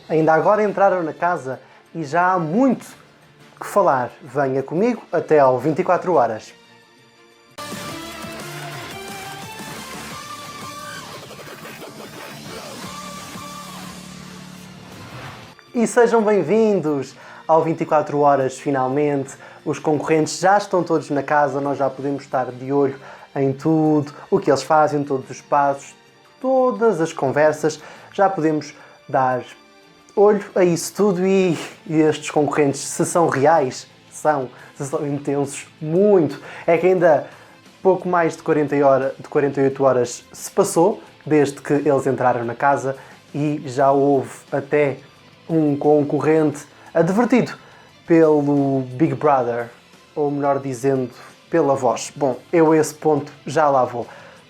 Ainda agora entraram na casa e já há muito que falar. Venha comigo até ao 24 horas. E sejam bem-vindos ao 24 horas, finalmente. Os concorrentes já estão todos na casa, nós já podemos estar de olho em tudo, o que eles fazem, todos os passos, todas as conversas, já podemos dar olho a isso tudo e estes concorrentes, se são reais, se são intensos, muito. É que ainda pouco mais de 48 horas se passou desde que eles entraram na casa e já houve até um concorrente advertido pelo Big Brother, ou melhor dizendo, pela voz. Bom, eu a esse ponto já lá vou.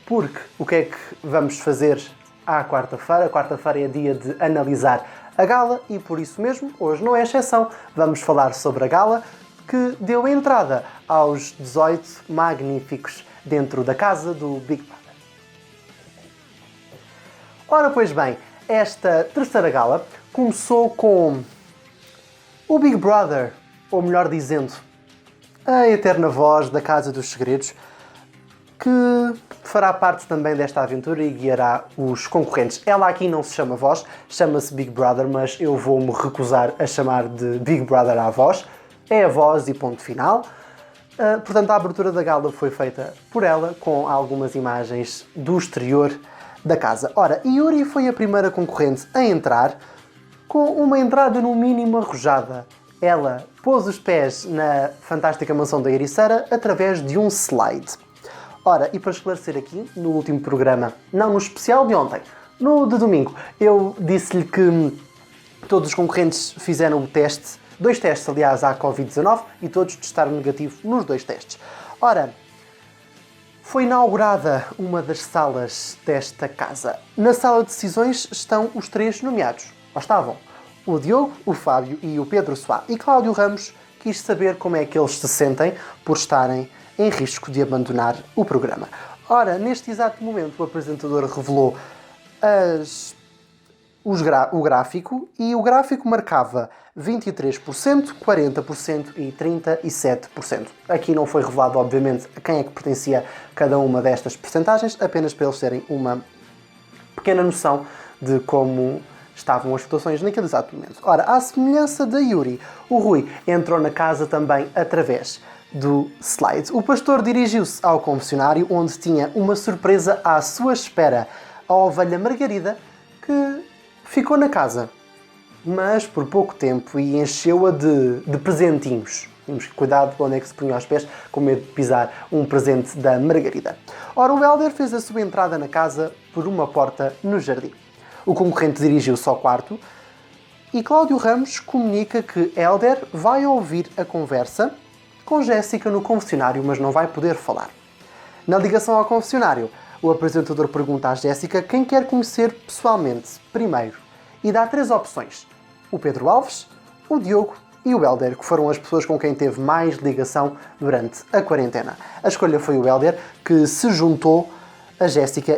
Porque o que é que vamos fazer à quarta-feira? Quarta-feira é dia de analisar a gala e por isso mesmo, hoje não é exceção, vamos falar sobre a gala que deu entrada aos 18 magníficos dentro da casa do Big Brother. Ora, pois bem, esta terceira gala começou com o Big Brother, ou melhor dizendo, a eterna voz da Casa dos Segredos, que fará parte também desta aventura e guiará os concorrentes. Ela aqui não se chama voz, chama-se Big Brother, mas eu vou-me recusar a chamar de Big Brother à voz. É a voz e ponto final. Portanto, a abertura da gala foi feita por ela, com algumas imagens do exterior da casa. Ora, Yuri foi a primeira concorrente a entrar, com uma entrada no mínimo arrojada. Ela pôs os pés na fantástica mansão da Ericeira através de um slide. Ora, e para esclarecer aqui, no último programa, não no especial de ontem, no de domingo, eu disse-lhe que todos os concorrentes fizeram o teste, 2 testes aliás à Covid-19, e todos testaram negativo nos 2 testes. Ora, foi inaugurada uma das salas desta casa. Na sala de decisões estão os 3 nomeados. Lá estavam o Diogo, o Fábio e o Pedro Soá. E Cláudio Ramos quis saber como é que eles se sentem por estarem em risco de abandonar o programa. Ora, neste exato momento o apresentador revelou o gráfico e o gráfico marcava 23%, 40% e 37%. Aqui não foi revelado, obviamente, a quem é que pertencia cada uma destas percentagens, apenas para eles terem uma pequena noção de como estavam as votações naquele exato momento. Ora, à semelhança da Yuri, o Rui entrou na casa também através do slide. O pastor dirigiu-se ao confessionário, onde tinha uma surpresa à sua espera. A ovelha Margarida, que ficou na casa, mas por pouco tempo, e encheu-a de presentinhos. Temos cuidado onde é que se punha aos pés, com medo de pisar um presente da Margarida. Ora, o Hélder fez a sua entrada na casa por uma porta no jardim. O concorrente dirigiu-se ao quarto e Cláudio Ramos comunica que Hélder vai ouvir a conversa com Jéssica no confessionário, mas não vai poder falar. Na ligação ao confessionário, o apresentador pergunta à Jéssica quem quer conhecer pessoalmente primeiro e dá 3 opções: o Pedro Alves, o Diogo e o Hélder, que foram as pessoas com quem teve mais ligação durante a quarentena. A escolha foi o Hélder, que se juntou a Jéssica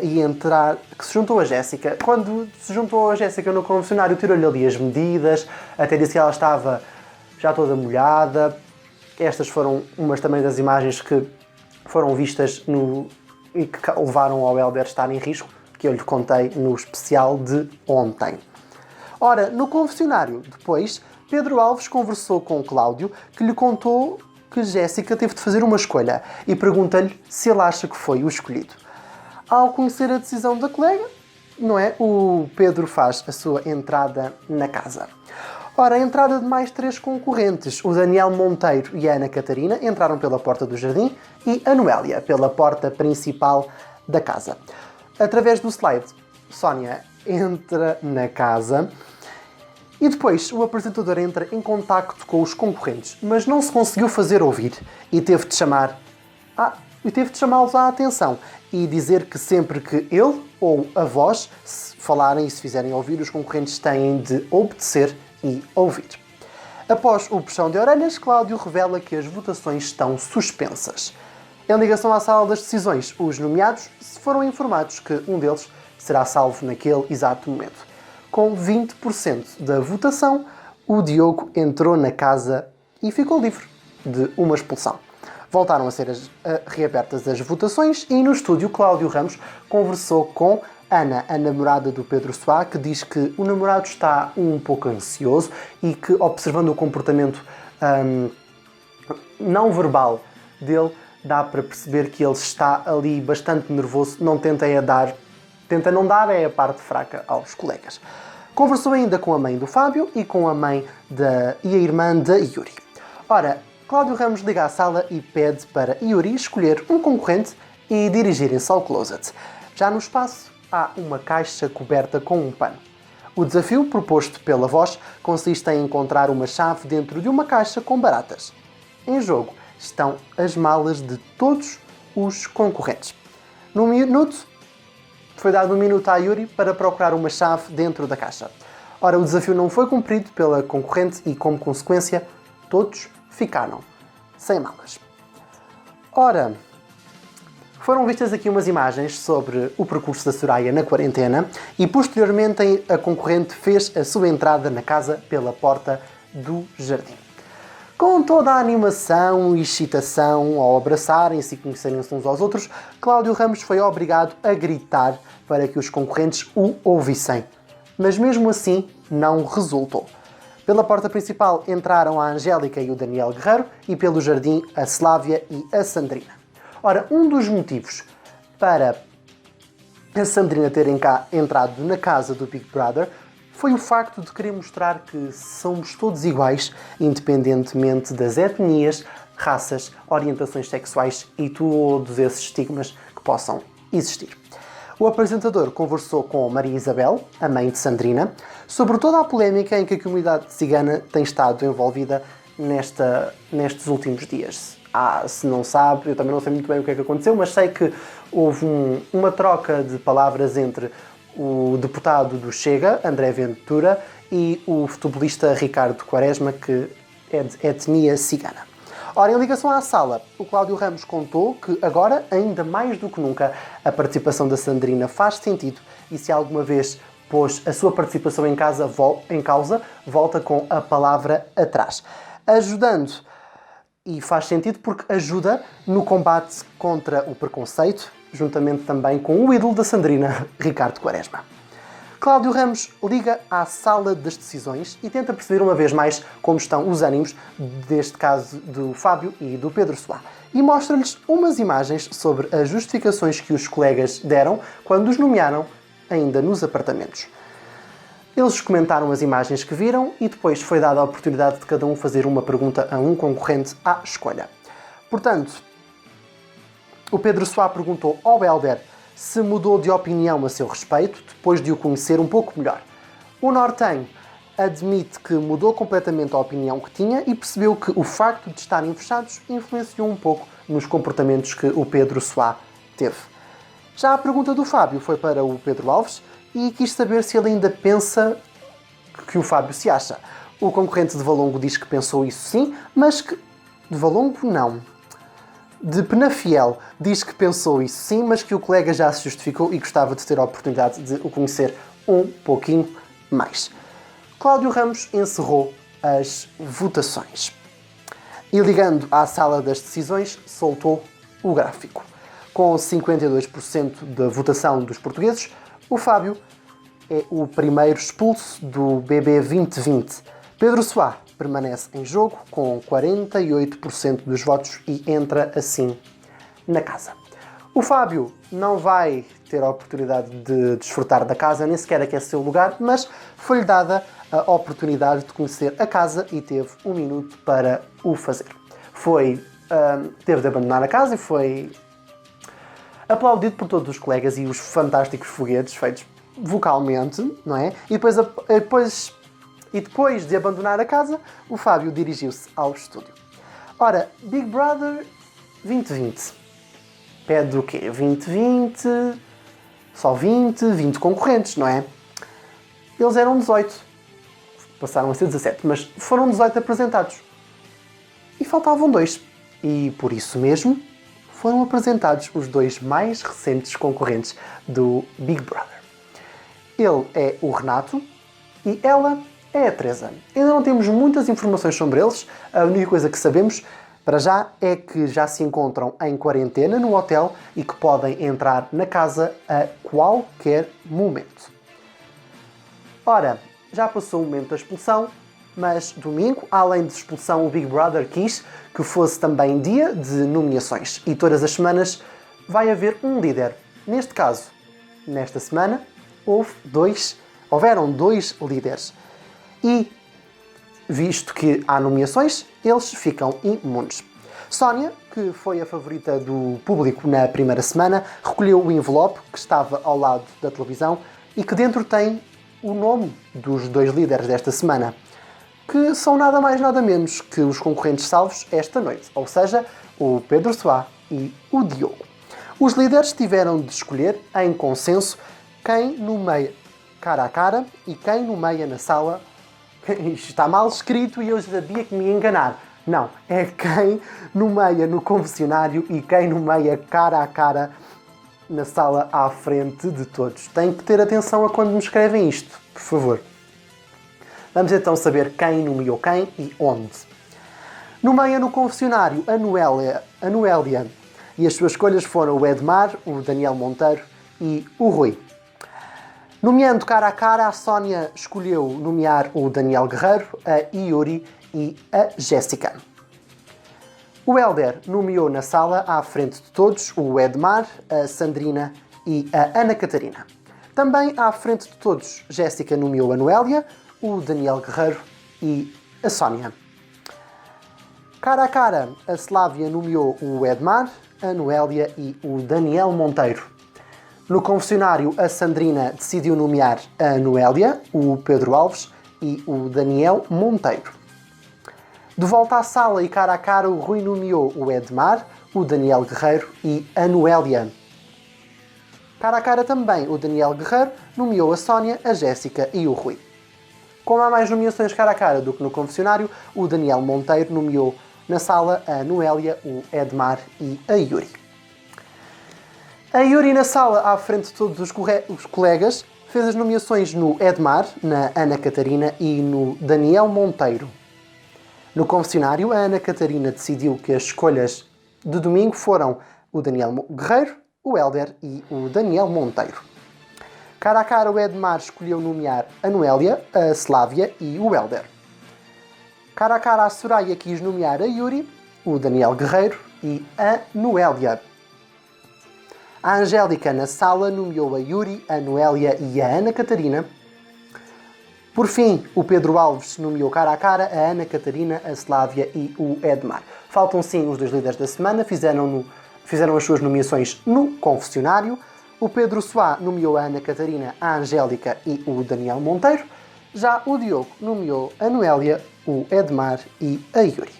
Quando se juntou a Jéssica no confessionário, tirou-lhe ali as medidas, até disse que ela estava já toda molhada. Estas foram umas também das imagens que foram vistas e que levaram ao Hélder estar em risco, que eu lhe contei no especial de ontem. Ora, no confessionário, depois, Pedro Alves conversou com Cláudio, que lhe contou que Jéssica teve de fazer uma escolha e pergunta-lhe se ele acha que foi o escolhido. Ao conhecer a decisão da colega, não é? O Pedro faz a sua entrada na casa. Ora, a entrada de mais 3 concorrentes, o Daniel Monteiro e a Ana Catarina, entraram pela porta do jardim e a Noélia pela porta principal da casa. Através do slide, Sónia entra na casa e depois o apresentador entra em contacto com os concorrentes, mas não se conseguiu fazer ouvir e teve de chamá-los à atenção e dizer que sempre que ele ou a voz se falarem e se fizerem ouvir, os concorrentes têm de obedecer e ouvir. Após o puxão de orelhas, Cláudio revela que as votações estão suspensas. Em ligação à sala das decisões, os nomeados foram informados que um deles será salvo naquele exato momento. Com 20% da votação, o Diogo entrou na casa e ficou livre de uma expulsão. Voltaram a ser reabertas as votações e no estúdio Cláudio Ramos conversou com Ana, a namorada do Pedro Soá, que diz que o namorado está um pouco ansioso e que, observando o comportamento não verbal dele, dá para perceber que ele está ali bastante nervoso. Tenta não dar é a parte fraca aos colegas. Conversou ainda com a mãe do Fábio e com a mãe e a irmã da Yuri. Ora, Cláudio Ramos liga à sala e pede para Yuri escolher um concorrente e dirigirem-se ao closet. Já no espaço há uma caixa coberta com um pano. O desafio proposto pela voz consiste em encontrar uma chave dentro de uma caixa com baratas. Em jogo estão as malas de todos os concorrentes. Foi dado um minuto a Yuri para procurar uma chave dentro da caixa. Ora, o desafio não foi cumprido pela concorrente e, como consequência, todos ficaram sem malas. Ora, foram vistas aqui umas imagens sobre o percurso da Soraya na quarentena e, posteriormente, a concorrente fez a sua entrada na casa pela porta do jardim. Com toda a animação e excitação ao abraçarem-se e conhecerem-se uns aos outros, Cláudio Ramos foi obrigado a gritar para que os concorrentes o ouvissem. Mas mesmo assim, não resultou. Pela porta principal entraram a Angélica e o Daniel Guerreiro e pelo jardim a Slávia e a Sandrina. Ora, um dos motivos para a Sandrina ter entrado na casa do Big Brother foi o facto de querer mostrar que somos todos iguais, independentemente das etnias, raças, orientações sexuais e todos esses estigmas que possam existir. O apresentador conversou com Maria Isabel, a mãe de Sandrina, sobre toda a polémica em que a comunidade cigana tem estado envolvida nestes últimos dias. Se não sabe, eu também não sei muito bem o que é que aconteceu, mas sei que houve uma troca de palavras entre o deputado do Chega, André Ventura, e o futebolista Ricardo Quaresma, que é de etnia cigana. Ora, em ligação à sala, o Cláudio Ramos contou que agora, ainda mais do que nunca, a participação da Sandrina faz sentido e se alguma vez pôs a sua participação em causa, volta com a palavra atrás. Ajudando, e faz sentido porque ajuda no combate contra o preconceito, juntamente também com o ídolo da Sandrina, Ricardo Quaresma. Cláudio Ramos liga à sala das decisões e tenta perceber uma vez mais como estão os ânimos, deste caso do Fábio e do Pedro Soá, e mostra-lhes umas imagens sobre as justificações que os colegas deram quando os nomearam ainda nos apartamentos. Eles comentaram as imagens que viram e depois foi dada a oportunidade de cada um fazer uma pergunta a um concorrente à escolha. Portanto, o Pedro Soá perguntou ao Helder se mudou de opinião a seu respeito depois de o conhecer um pouco melhor. O Nortenho admite que mudou completamente a opinião que tinha e percebeu que o facto de estarem fechados influenciou um pouco nos comportamentos que o Pedro Soá teve. Já a pergunta do Fábio foi para o Pedro Alves e quis saber se ele ainda pensa que o Fábio se acha. O concorrente de Valongo diz que pensou isso sim, mas que... De Valongo, não. De Penafiel diz que pensou isso sim, mas que o colega já se justificou e gostava de ter a oportunidade de o conhecer um pouquinho mais. Cláudio Ramos encerrou as votações. E ligando à sala das decisões, soltou o gráfico. Com 52% da votação dos portugueses, o Fábio é o primeiro expulso do BB 2020. Pedro Soá permanece em jogo com 48% dos votos e entra assim na casa. O Fábio não vai ter a oportunidade de desfrutar da casa, nem sequer aquecer o lugar, mas foi-lhe dada a oportunidade de conhecer a casa e teve um minuto para o fazer. Teve de abandonar a casa e foi aplaudido por todos os colegas e os fantásticos foguetes feitos vocalmente, não é? E depois de abandonar a casa, o Fábio dirigiu-se ao estúdio. Ora, Big Brother 2020. Pede o quê? 2020... Só 20 concorrentes, não é? Eles eram 18. Passaram a ser 17, mas foram 18 apresentados. E faltavam 2. E por isso mesmo, foram apresentados os dois mais recentes concorrentes do Big Brother. Ele é o Renato e ela é a Teresa. Ainda não temos muitas informações sobre eles, a única coisa que sabemos para já é que já se encontram em quarentena no hotel e que podem entrar na casa a qualquer momento. Ora, já passou o momento da expulsão, mas domingo, além de expulsão, o Big Brother quis que fosse também dia de nomeações. E todas as semanas vai haver um líder. Neste caso, nesta semana, houveram dois líderes. E, visto que há nomeações, eles ficam imunes. Sónia, que foi a favorita do público na primeira semana, recolheu o envelope que estava ao lado da televisão e que dentro tem o nome dos dois líderes desta semana, que são nada mais nada menos que os concorrentes salvos esta noite, ou seja, o Pedro Soá e o Diogo. Os líderes tiveram de escolher, em consenso, quem nomeia cara a cara e quem nomeia na sala. Isto está mal escrito e eu sabia que me ia enganar. Não, é quem nomeia no confessionário e quem nomeia cara a cara na sala à frente de todos. Tem que ter atenção a quando me escrevem isto, por favor. Vamos então saber quem nomeou quem e onde. Nomeia no confessionário a Noélia e as suas escolhas foram o Edmar, o Daniel Monteiro e o Rui. Nomeando cara a cara, a Sónia escolheu nomear o Daniel Guerreiro, a Yuri e a Jéssica. O Hélder nomeou na sala à frente de todos o Edmar, a Sandrina e a Ana Catarina. Também à frente de todos, Jéssica nomeou a Noélia, o Daniel Guerreiro e a Sónia. Cara a cara, a Slávia nomeou o Edmar, a Noélia e o Daniel Monteiro. No confessionário, a Sandrina decidiu nomear a Noélia, o Pedro Alves e o Daniel Monteiro. De volta à sala e cara a cara, o Rui nomeou o Edmar, o Daniel Guerreiro e a Noélia. Cara a cara também, o Daniel Guerreiro nomeou a Sónia, a Jéssica e o Rui. Como há mais nomeações cara a cara do que no confessionário, o Daniel Monteiro nomeou na sala a Noélia, o Edmar e a Yuri. A Yuri na sala, à frente de todos os colegas, fez as nomeações no Edmar, na Ana Catarina e no Daniel Monteiro. No confessionário, a Ana Catarina decidiu que as escolhas de domingo foram o Daniel Guerreiro, o Hélder e o Daniel Monteiro. Cara a cara, o Edmar escolheu nomear a Noélia, a Slávia e o Hélder. Cara a cara, a Soraya quis nomear a Yuri, o Daniel Guerreiro e a Noélia. A Angélica na sala nomeou a Yuri, a Noélia e a Ana Catarina. Por fim, o Pedro Alves nomeou cara a cara a Ana Catarina, a Slávia e o Edmar. Faltam sim os dois líderes da semana, fizeram as suas nomeações no confessionário. O Pedro Soá nomeou a Ana Catarina, a Angélica e o Daniel Monteiro. Já o Diogo nomeou a Noélia, o Edmar e a Yuri.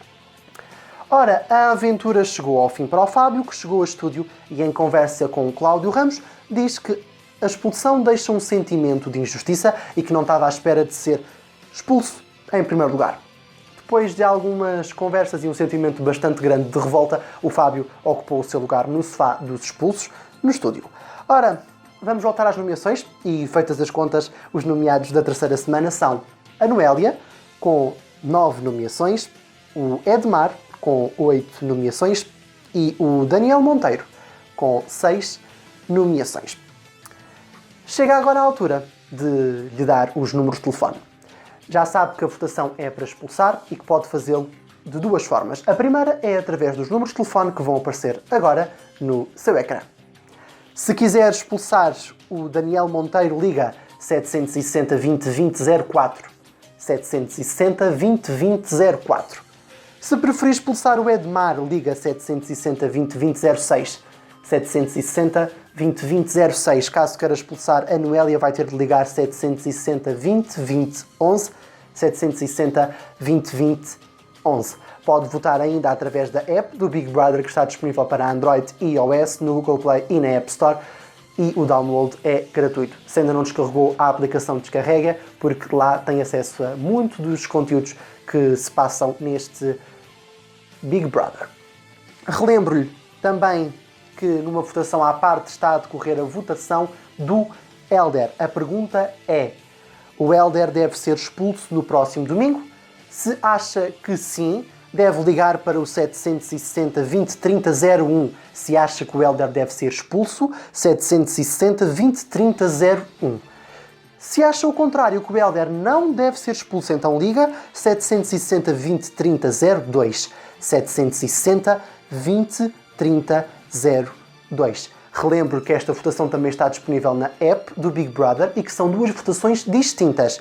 Ora, a aventura chegou ao fim para o Fábio, que chegou ao estúdio e, em conversa com o Cláudio Ramos, diz que a expulsão deixa um sentimento de injustiça e que não estava à espera de ser expulso em primeiro lugar. Depois de algumas conversas e um sentimento bastante grande de revolta, o Fábio ocupou o seu lugar no sofá dos expulsos, no estúdio. Ora, vamos voltar às nomeações e, feitas as contas, os nomeados da terceira semana são a Noélia, com 9 nomeações, o Edmar, com 8 nomeações e o Daniel Monteiro, com 6 nomeações. Chega agora a altura de lhe dar os números de telefone. Já sabe que a votação é para expulsar e que pode fazê-lo de duas formas. A primeira é através dos números de telefone que vão aparecer agora no seu ecrã. Se quiser expulsar o Daniel Monteiro, liga 760 20 20 04. 760 20 20 04. Se preferir expulsar o Edmar, liga 760 20 20 06. 760 20 20 06. Caso queira expulsar a Noélia, vai ter de ligar 760 20 20 11. 760 20 20 11. Pode votar ainda através da app do Big Brother, que está disponível para Android e iOS, no Google Play e na App Store, e o download é gratuito. Se ainda não descarregou, a aplicação descarrega, porque lá tem acesso a muito dos conteúdos que se passam neste Big Brother. Relembro-lhe também que numa votação à parte está a decorrer a votação do Elder. A pergunta é: o Elder deve ser expulso no próximo domingo? Se acha que sim, deve ligar para o 760 20 30 01. Se acha que o Elder deve ser expulso, 760 20 30 01. Se acha o contrário, que o Elder não deve ser expulso, então liga 760 20 30 02. 760 20 30 02. Relembro que esta votação também está disponível na app do Big Brother e que são duas votações distintas.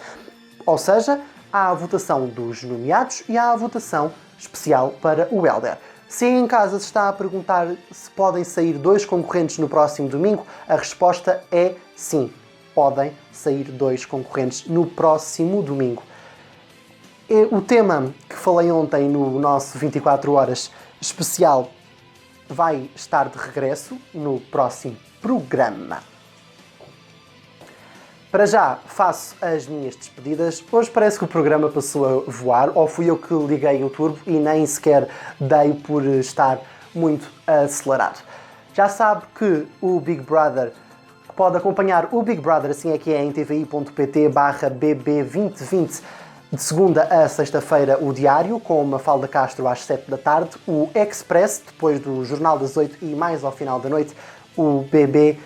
Ou seja, há a votação dos nomeados e há a votação especial para o Elder. Se em casa se está a perguntar se podem sair 2 concorrentes no próximo domingo, a resposta é sim. Podem sair 2 concorrentes no próximo domingo. O tema que falei ontem no nosso 24 horas especial vai estar de regresso no próximo programa. Para já faço as minhas despedidas. Hoje parece que o programa passou a voar, ou fui eu que liguei o turbo e nem sequer dei por estar muito acelerado. Já sabe que o Big Brother pode acompanhar o Big Brother, assim é que é, em tvi.pt/bb2020, de segunda a sexta-feira, o Diário, com Mafalda Castro às 7 da tarde, o Express, depois do Jornal das 8 e mais ao final da noite, o BB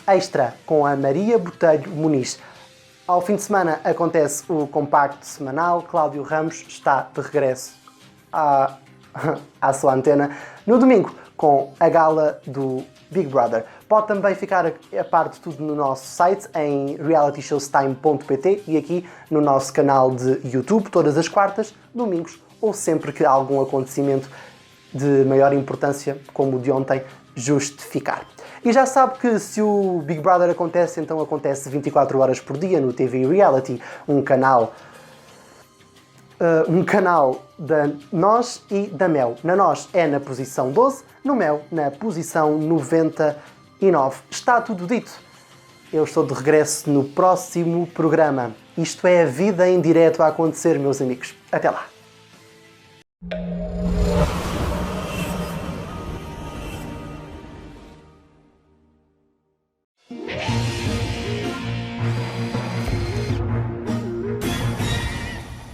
Extra, com a Maria Botelho Muniz. Ao fim de semana acontece o compacto semanal. Cláudio Ramos está de regresso à sua antena no domingo, com a gala do Big Brother. Pode também ficar a par de tudo no nosso site, em realityshowstime.pt e aqui no nosso canal de YouTube, todas as quartas, domingos ou sempre que algum acontecimento de maior importância, como o de ontem, justificar. E já sabe que se o Big Brother acontece, então acontece 24 horas por dia no TV Reality, um canal da Nós e da Mel. Na Nós é na posição 12, no Mel na posição 99. Está tudo dito. Eu estou de regresso no próximo programa. Isto é a vida em direto a acontecer, meus amigos. Até lá.